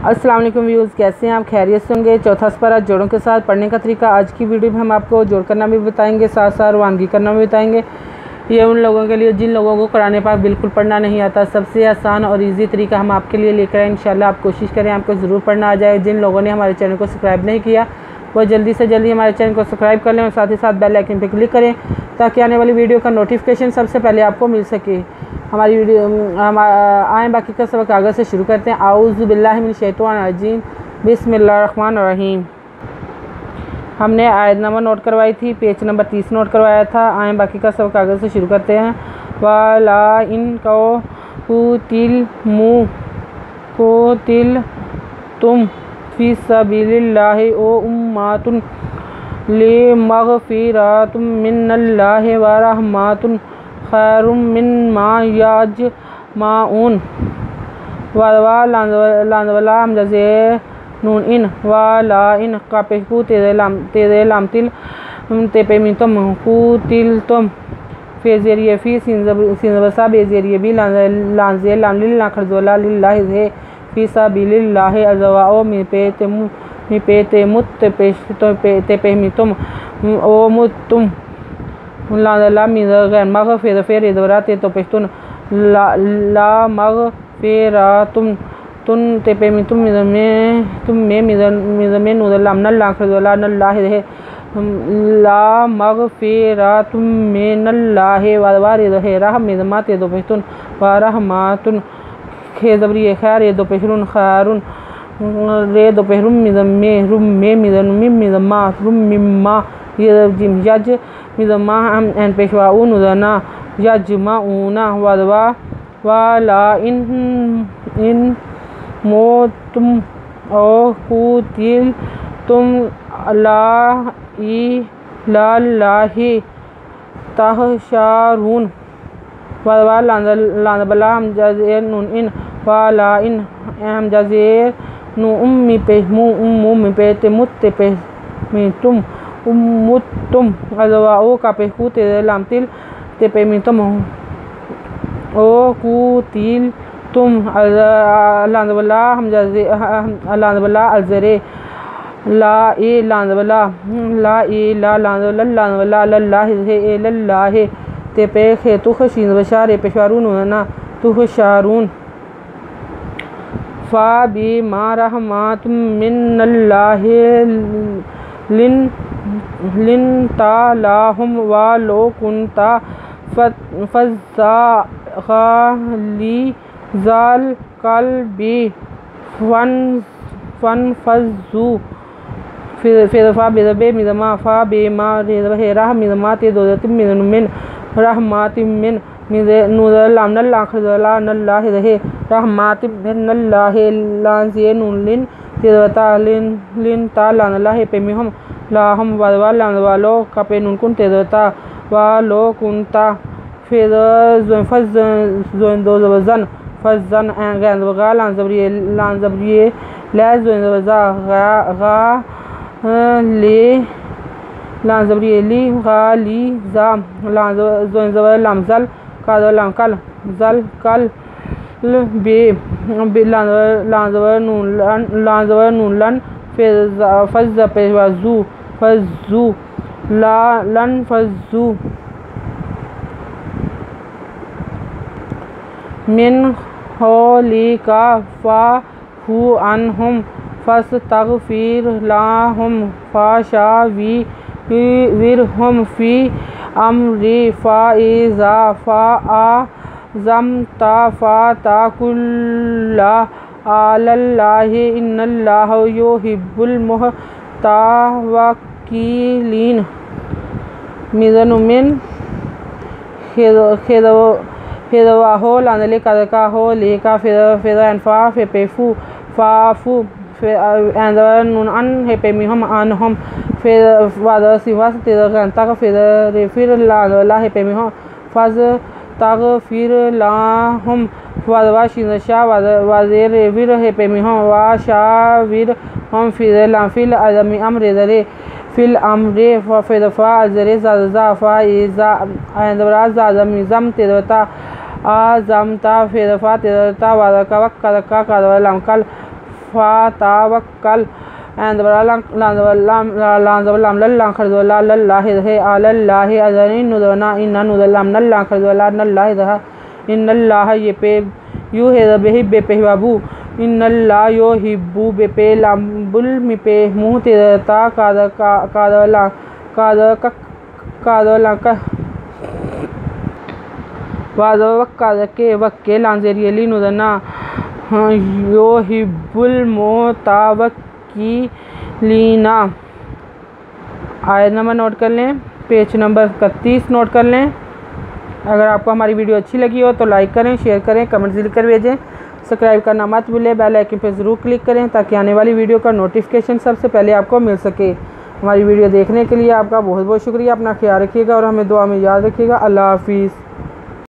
अस्सलाम वालेकुम व्यूज़, कैसे हैं आप? खैरियत से होंगे। चौथा सपारा जोड़ों के साथ पढ़ने का तरीका आज की वीडियो में हम आपको जोड़ करना भी बताएंगे, साथ साथ रवानगी करना भी बताएंगे। ये उन लोगों के लिए जिन लोगों को कुरान पाक बिल्कुल पढ़ना नहीं आता, सबसे आसान और इजी तरीका हम आपके लिए लेकर आए। इंशाल्लाह आप कोशिश करें आपको ज़रूर पढ़ना आ जाए। जिन लोगों ने हमारे चैनल को सब्सक्राइब नहीं किया वो जल्दी से जल्दी हमारे चैनल को सब्सक्राइब कर लें और साथ ही साथ बेल आइकन पर क्लिक करें ताकि आने वाली वीडियो का नोटिफिकेशन सबसे पहले आपको मिल सके। हमारी वीडियो आए बाकी का सबक आगे से शुरू करते हैं। आऊज़ु बिल्लाहि मिनश शैतानिर रजीम, बिस्मिल्लाहिर्रहमानिर्रहीम। हमने आयत नंबर नोट करवाई थी, पेज नंबर 30 नोट करवाया था। आए बाकी का सबक आगे से शुरू करते हैं। वाला इन कोतिल तुम फी सबीलिल्लाहि ओ उम्मातुन लिमग़फ़िरतुम मिनल्लाहि व रहमतुन खैरुम मिम्मा यजमऊन। वाला लांज़वाला हमज़े नून इन वाला इन कापेकू तेरे लामतिल तेपेमितम कुतिल तुम फेज़ेरिए फ़ी सिंज़बसा बेज़ेरिए भी लांज़े लामलिल लाखरज़ोला लिल्लाहि ज़े फ़ी सबीलिल्लाहि अज़वाओ मिपे तेमुत तेपेमितम ओ मुतुम लाला मिज़गैर मग़फ़िर फ़ेरेदवरा ते तोपेस्तुन ला मग़फ़िरतुम तुन तेपेमितुम में मिज़मे नूज़लामनल लाखरज़ोला नल्लाहि ज़े ला मग़फ़िरतुम मिनल्लाहि वरिज़हे रह मिज़मा ते दोपेस्तुन व रहमतुन ख़ेज़बरिए खैर ये दोपेशरुन खैरुन रे दोपेहरुम मिज़मे रुम्मे मिज़मा रुम्मिम्मा यजिम यज मिज़मा एन पेशवाऊ नुज़ना यजमाऊना वदवा वाला इन मोतुम ओ कुतिल तुम लाही तहशारून वदवा लांज़बला हमज़े नून इन वाला इन हमज़े नु उम्मी पे मुम्मी पे तेमुत पे मितुम उम्मुतुम अज़वाओ का पेकू तेरे लामतिल तेपेमितम ओ कुतिल तुम लांज़बला हमज़े लांज़बला अलज़रे ला ए लांज़बला ला ए ला लांज़बला लल्लाहि ज़े लल्लाहि तेपे खेतुख शिंज़बशारे पेशवारून ना तुहशारून फ़ा बिमा रहमतुम मिनल्लाहि लिनता लाहुम व लो कुन्ता फ़ज़्ज़ा ग़लीज़ल क़ल्बि फ़न्फ़ज़्ज़ू फ़ा बेज़बे मिज़मा फ़ा बेमा रेज़बहे मिज़मा ते दोज़तिम मिन रहमतिम मिन नूज़लामनल लाखरज़ोला नल्लाहि ज़े रहमतिम मिनल्लाहि लांज़े नूलिन तेज़वता लिन ता लानल्लाहि पेमिहम लाहम वदवा लांज़वालो कापे नूनकुन तेज़वता वालो कुन्ता फ़ज़्ज़न फ़ज़्ज़न गैज़वगा लांज़बरिए लैज़वज़ा गा ले लांज़बरिएली गाली ज़ा लांज़ल काज़ल ज़ल कल बे लांज़वर नूलन फ़ज़्ज़ फ़ज़्ज़ू लन फ़ज़्ज़ू मिन हौलिका फ़ाअफ़ू अन्हुम फ़स्तग़फ़िर लहुम फ़शाविरहुम फ़ी अम्री फ़इज़ा फ़अज़मता फ़तवक्किल अलल्लाहि इन्नल्लाहा युहिब्बुल मुतवक्किलीन। मिज़नुमिन ख़ेज़वाहो लांज़ले काज़का हो लेका फ़ेज़ा एनफ़ा फ़ेपेफ़ू फ़ाफ़ू एंज़वर नून अन हेपेमिहम अनहम फ़ेज़ सिवास तेज़गंता फ़ेज़रेफ़िर लांज़ला हेपेमिहम फ़ज़तग़फ़िर लहुम वदवा शिनशा वज़ेरेफ़िर हेपेमिहम वशाविरहुम फ़िल अम्रि फ़िल अम्रे फ़ेज़फ़ा अज़रे ज़ा फ़इज़ा एंज़वरा ज़ाज़मिज़म तेज़वता आज़मता फ़ेज़फ़ा तेज़वता वज़कवक्का कादवलमकल फ़तावक्कल इन्नल्लाह युहिब्बु बेपेलाम्बुल मिपे मुहतिदता कादवला वादवक्के वक्के लांजेरियली नुदना युहिब्बुल मुतावक्किलीना। आयत नंबर नोट कर लें, पेज नंबर 31 नोट कर लें। अगर आपको हमारी वीडियो अच्छी लगी हो तो लाइक करें, शेयर करें, कमेंट लिख कर भेजें। सब्सक्राइब करना मत भूलें, बेल आइकन पर ज़रूर क्लिक करें ताकि आने वाली वीडियो का नोटिफिकेशन सबसे पहले आपको मिल सके। हमारी वीडियो देखने के लिए आपका बहुत बहुत शुक्रिया। अपना ख्याल रखिएगा और हमें दुआ में याद रखिएगा। अल्लाह हाफिज़।